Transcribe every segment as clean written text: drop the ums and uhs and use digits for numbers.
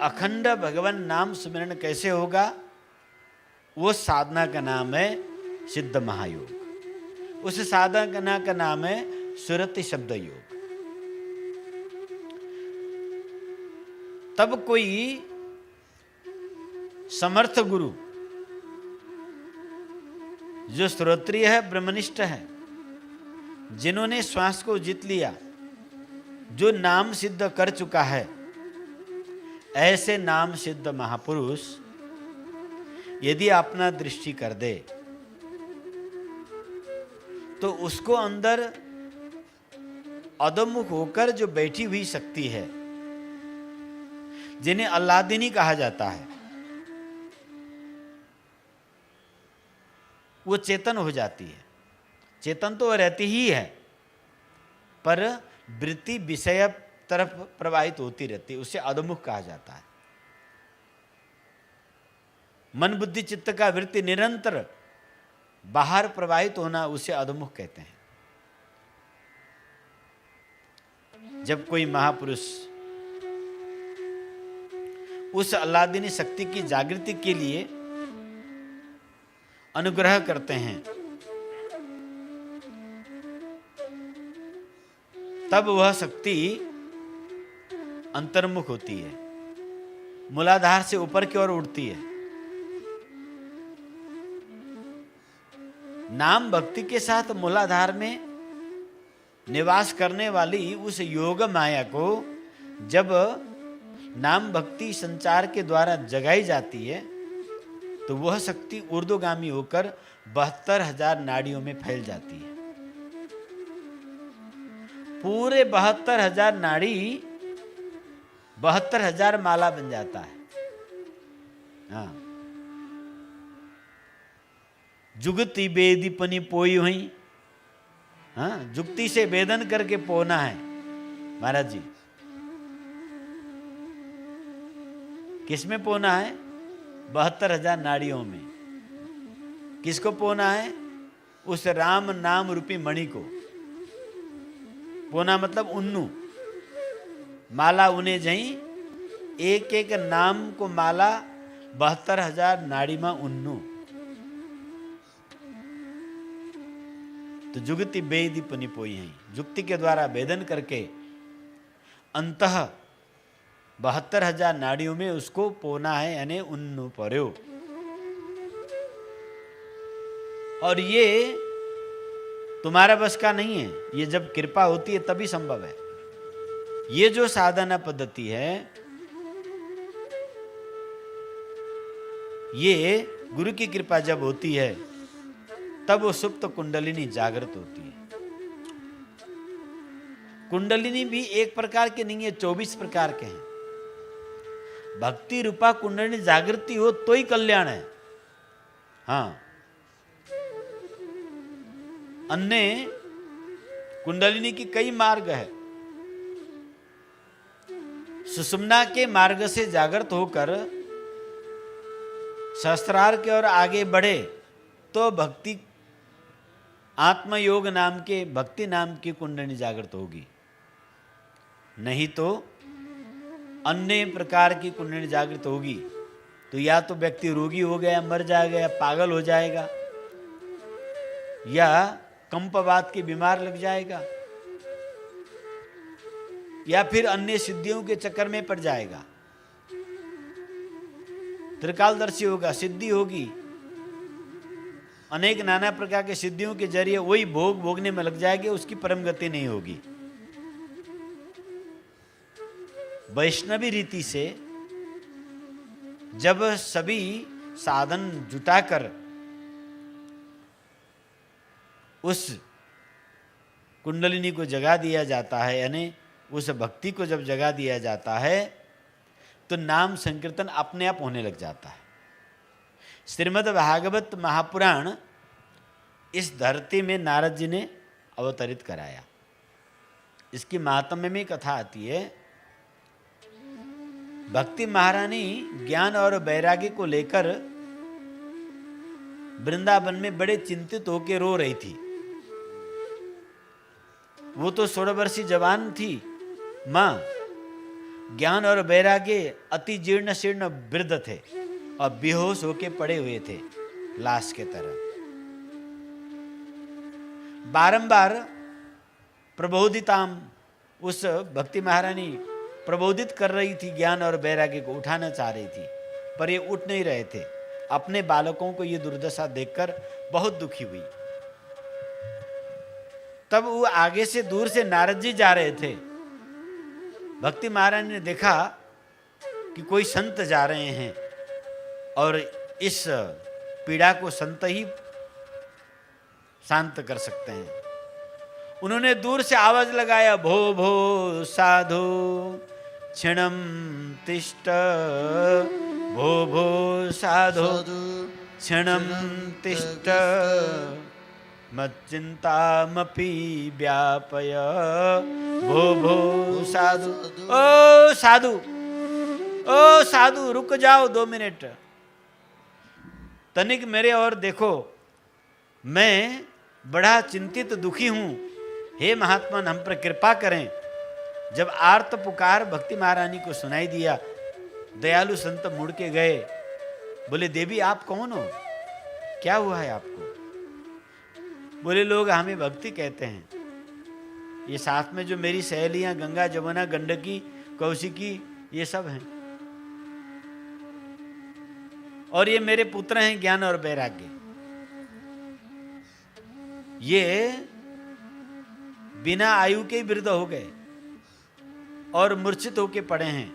अखंड भगवान नाम स्मरण कैसे होगा? वो साधना का नाम है सिद्ध महायोग। उस साधना का नाम है सुरति शब्द योग। तब कोई समर्थ गुरु जो श्रोत्रिय है, ब्रह्मनिष्ठ है, जिन्होंने श्वास को जीत लिया, जो नाम सिद्ध कर चुका है, ऐसे नाम सिद्ध महापुरुष यदि अपना दृष्टि कर दे तो उसको अंदर अधोमुख होकर जो बैठी हुई शक्ति है, जिन्हें अल्लादिनी कहा जाता है, वो चेतन हो जाती है। चेतन तो रहती ही है, पर वृत्ति विषय तरफ प्रवाहित होती रहती है, उसे अधोमुख कहा जाता है। मन बुद्धि चित्त का वृत्ति निरंतर बाहर प्रवाहित होना, उसे अधोमुख कहते हैं। जब कोई महापुरुष उस अल्लादिनी शक्ति की जागृति के लिए अनुग्रह करते हैं, तब वह शक्ति अंतर्मुख होती है, मूलाधार से ऊपर की ओर उठती है। नाम भक्ति के साथ मूलाधार में निवास करने वाली उस योग माया को जब नाम भक्ति संचार के द्वारा जगाई जाती है, तो वह शक्ति ऊर्ध्वगामी होकर 72,000 नाड़ियों में फैल जाती है। पूरे 72,000 नाड़ी 72,000 माला बन जाता है। हाँ, जुगति बेदीपनी पोई हुई। हाँ, जुक्ति से वेदन करके पोना है महाराज जी। किसमें पोना है? 72,000 नाड़ियों में। किसको पोना है? उस राम नाम रूपी मणि को पोना, मतलब उन्नू। माला उन्हें जही, एक एक नाम को माला 72,000 नाड़ी में उन्नू। तो जुगति बेदीपनी पोई है, जुक्ति के द्वारा भेदन करके अंतः 72,000 नाड़ियों में उसको पोना है, यानी उन्नू पर्यो। और ये तुम्हारा बस का नहीं है, ये जब कृपा होती है तभी संभव है। ये जो साधना पद्धति है, ये गुरु की कृपा जब होती है तब वो सुप्त कुंडलिनी जागृत होती है। कुंडलिनी भी एक प्रकार के नहीं है, 24 प्रकार के हैं। भक्ति रूपा कुंडलिनी जागृति हो तो ही कल्याण है। हाँ, अन्य कुंडलिनी की कई मार्ग है। सुषुम्ना के मार्ग से जागृत होकर सहस्त्रार के और आगे बढ़े तो भक्ति आत्मयोग नाम के, भक्ति नाम की कुंडलिनी जागृत होगी। नहीं तो अन्य प्रकार की कुंडलिनी जागृत होगी तो या तो व्यक्ति रोगी हो गया, मर जाएगा, या पागल हो जाएगा, या कंपवात की बीमार लग जाएगा, या फिर अन्य सिद्धियों के चक्कर में पड़ जाएगा। त्रिकालदर्शी होगा, सिद्धि होगी, अनेक नाना प्रकार के सिद्धियों के जरिए वही भोग भोगने में लग जाएगी, उसकी परम गति नहीं होगी। वैष्णवी रीति से जब सभी साधन जुटाकर उस कुंडलिनी को जगा दिया जाता है, यानी उस भक्ति को जब जगा दिया जाता है, तो नाम संकीर्तन अपने आप होने लग जाता है। श्रीमद् भागवत महापुराण इस धरती में नारद जी ने अवतरित कराया। इसकी महात्म्य में कथा आती है, भक्ति महारानी ज्ञान और वैराग्य को लेकर वृंदावन में बड़े चिंतित होकर रो रही थी। वो तो 16 वर्षीय जवान थी माँ, ज्ञान और वैराग्य अति जीर्ण शीर्ण वृद्ध थे और बेहोश होके पड़े हुए थे लाश के तरह। बारंबार प्रबोधिताम, उस भक्ति महारानी प्रबोधित कर रही थी, ज्ञान और वैराग्य को उठाना चाह रही थी, पर ये उठ नहीं रहे थे। अपने बालकों को ये दुर्दशा देखकर बहुत दुखी हुई। तब वो आगे से दूर से नारद जी जा रहे थे। भक्ति महारानी ने देखा कि कोई संत जा रहे हैं और इस पीड़ा को संत ही शांत कर सकते हैं। उन्होंने दूर से आवाज लगाया, भो भो साधु क्षणम तिष्ठ, भो भो साधु क्षणम तिष्ठ, मच्चिंतामपि व्यापय, भो भो साधु। ओ साधु, ओ साधु, रुक जाओ 2 मिनट, तनिक मेरे और देखो, मैं बड़ा चिंतित दुखी हूं, हे महात्मन हम पर कृपा करें। जब आर्त पुकार भक्ति महारानी को सुनाई दिया, दयालु संत मुड़ के गए, बोले देवी आप कौन हो, क्या हुआ है आपको? बोले लोग हमें भक्ति कहते हैं, ये साथ में जो मेरी सहेलियां गंगा जमुना गंडकी कौशिकी ये सब हैं, और ये मेरे पुत्र हैं ज्ञान और वैराग्य। ये बिना आयु के वृद्ध हो गए और मूर्छित होके पड़े हैं।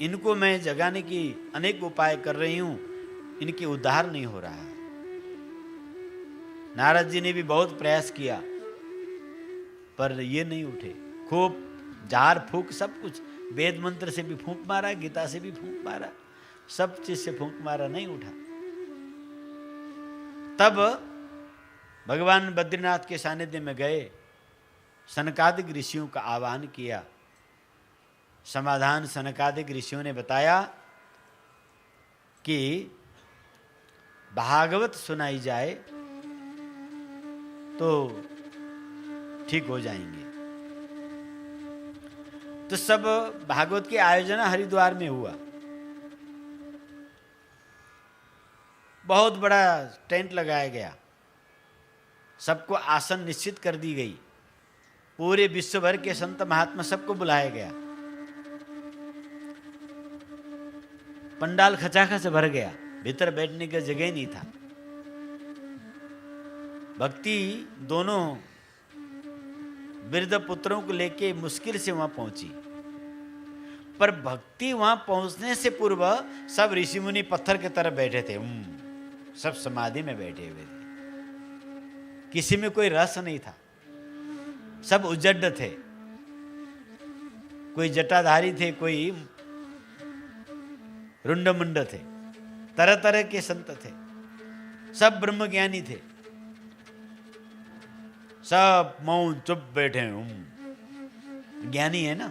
इनको मैं जगाने की अनेक उपाय कर रही हूं, इनके उद्धार नहीं हो रहा है। नारद जी ने भी बहुत प्रयास किया पर ये नहीं उठे। खूब झाड़ फूंक सब कुछ, वेद मंत्र से भी फूंक मारा, गीता से भी फूंक मारा, सब चीज से फूंक मारा, नहीं उठा। तब भगवान बद्रीनाथ के सानिध्य में गए, सनकादिक ऋषियों का आह्वान किया। समाधान सनकादिक ऋषियों ने बताया कि भागवत सुनाई जाए तो ठीक हो जाएंगे। तो सब भागवत की आयोजन हरिद्वार में हुआ। बहुत बड़ा टेंट लगाया गया, सबको आसन निश्चित कर दी गई, पूरे विश्व भर के संत महात्मा सबको बुलाया गया। पंडाल खचाखच भर गया, भीतर बैठने का जगह नहीं था। भक्ति दोनों वृद्ध पुत्रों को लेके मुश्किल से वहां पहुंची, पर भक्ति वहां पहुंचने से पूर्व सब ऋषि मुनि पत्थर की तरफ बैठे थे, सब समाधि में बैठे हुए थे। किसी में कोई रस नहीं था, सब उजड्ड थे। कोई जटाधारी थे, कोई रुंडमुंड थे, तरह तरह के संत थे, सब ब्रह्मज्ञानी थे, सब मौन चुप बैठे हैं। ज्ञानी है ना।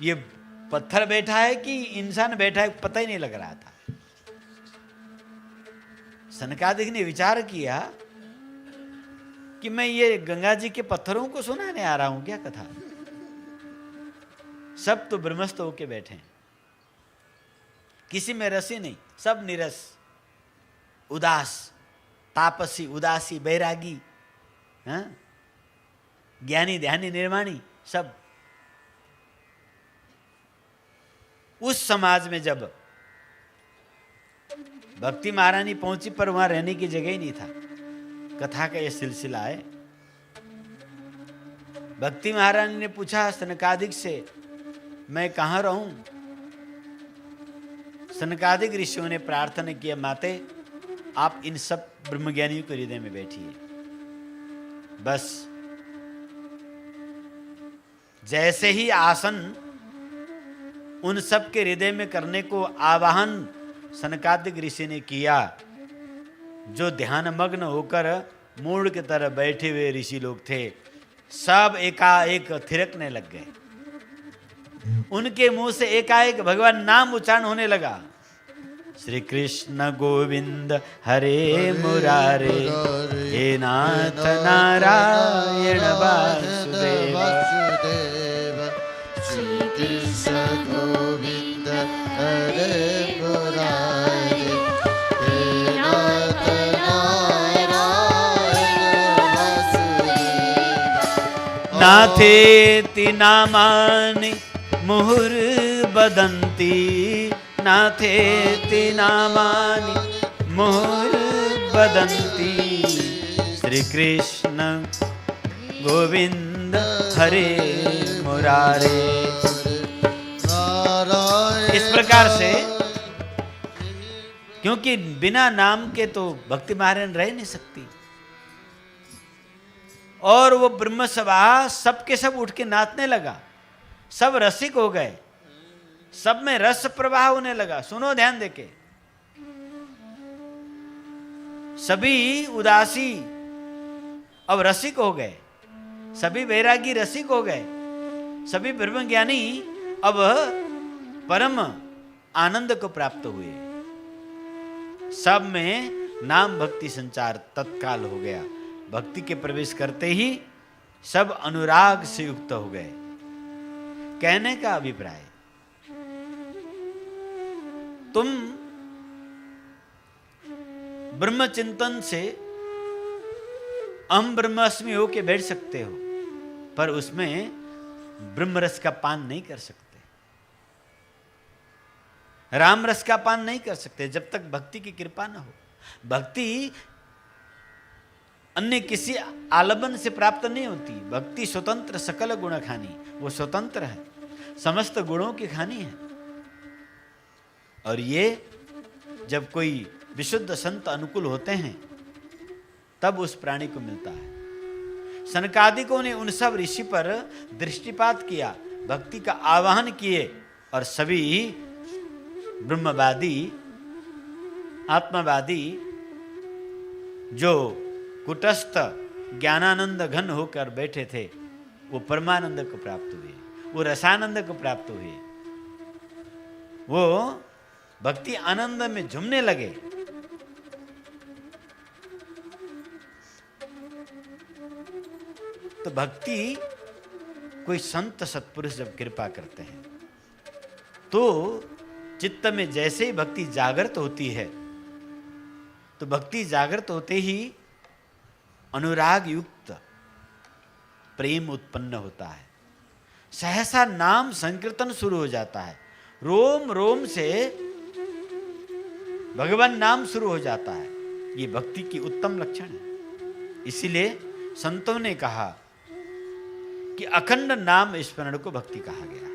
ये पत्थर बैठा है कि इंसान बैठा है पता ही नहीं लग रहा था। सनकादिक ने विचार किया कि मैं ये गंगा जी के पत्थरों को सुनाने आ रहा हूं क्या कथा। सब तो ब्रह्मस्थ होके बैठे हैं, किसी में रस ही नहीं, सब निरस, उदास, तापसी, उदासी, बैरागी, ज्ञानी ध्यानी निर्माणी, सब। उस समाज में जब भक्ति महारानी पहुंची, पर वहां रहने की जगह ही नहीं था। कथा का यह सिलसिला है। भक्ति महारानी ने पूछा सनकादिक से, मैं कहां रहूं? सनकादिक ऋषियों ने प्रार्थना किया, माते आप इन सब ब्रह्मज्ञानियों के हृदय में बैठिए। बस जैसे ही आसन उन सब के हृदय में करने को आवाहन सनकादिक ऋषि ने किया, जो ध्यान मग्न होकर मूढ़ की तरह बैठे हुए ऋषि लोग थे, सब एकाएक थिरकने लग गए। उनके मुंह से एकाएक भगवान नाम उच्चारण होने लगा। श्री कृष्ण गोविंद हरे मुरारे, हे नाथ नारायण वासुदेव। श्री कृष्ण गोविंद हरे मुरारे, हे नाथ नारायण वासुदेव। नाथेति नामानि मुहुर्वदन्ति, नाथेति नामानि मुहुर्वदन्ति। श्री कृष्ण गोविंद हरे मुरारे। इस प्रकार से, क्योंकि बिना नाम के तो भक्ति महारायण रह नहीं सकती। और वो ब्रह्म सभा सबके सब उठ के नाचने लगा, सब रसिक हो गए, सब में रस प्रवाह होने लगा। सुनो ध्यान देके, सभी उदासी अब रसिक हो गए, सभी वैरागी रसिक हो गए, सभी ब्रह्मज्ञानी अब परम आनंद को प्राप्त हुए। सब में नाम भक्ति संचार तत्काल हो गया। भक्ति के प्रवेश करते ही सब अनुराग से युक्त हो गए। कहने का अभिप्राय, तुम ब्रह्म चिंतन से अहम ब्रह्मास्मि होके बैठ सकते हो, पर उसमें ब्रह्म रस का पान नहीं कर सकते, राम रस का पान नहीं कर सकते जब तक भक्ति की कृपा न हो। भक्ति अन्य किसी आलबन से प्राप्त नहीं होती। भक्ति स्वतंत्र सकल गुण खानी, वो स्वतंत्र है, समस्त गुणों की खानी है। और ये जब कोई विशुद्ध संत अनुकूल होते हैं तब उस प्राणी को मिलता है। सनकादिकों ने उन सब ऋषि पर दृष्टिपात किया, भक्ति का आवाहन किए, और सभी ब्रह्मवादी आत्मवादी जो कुटस्थ ज्ञानानंद घन होकर बैठे थे, वो परमानंद को प्राप्त हुए, वो रसानंद को प्राप्त हुए, वो भक्ति आनंद में झूमने लगे। तो भक्ति कोई संत सत्पुरुष जब कृपा करते हैं तो चित्त में जैसे ही भक्ति जागृत होती है, तो भक्ति जागृत होते ही अनुराग युक्त प्रेम उत्पन्न होता है। सहसा नाम संकीर्तन शुरू हो जाता है, रोम रोम से भगवान नाम शुरू हो जाता है। ये भक्ति की उत्तम लक्षण है। इसीलिए संतों ने कहा कि अखंड नाम स्मरण को भक्ति कहा गया।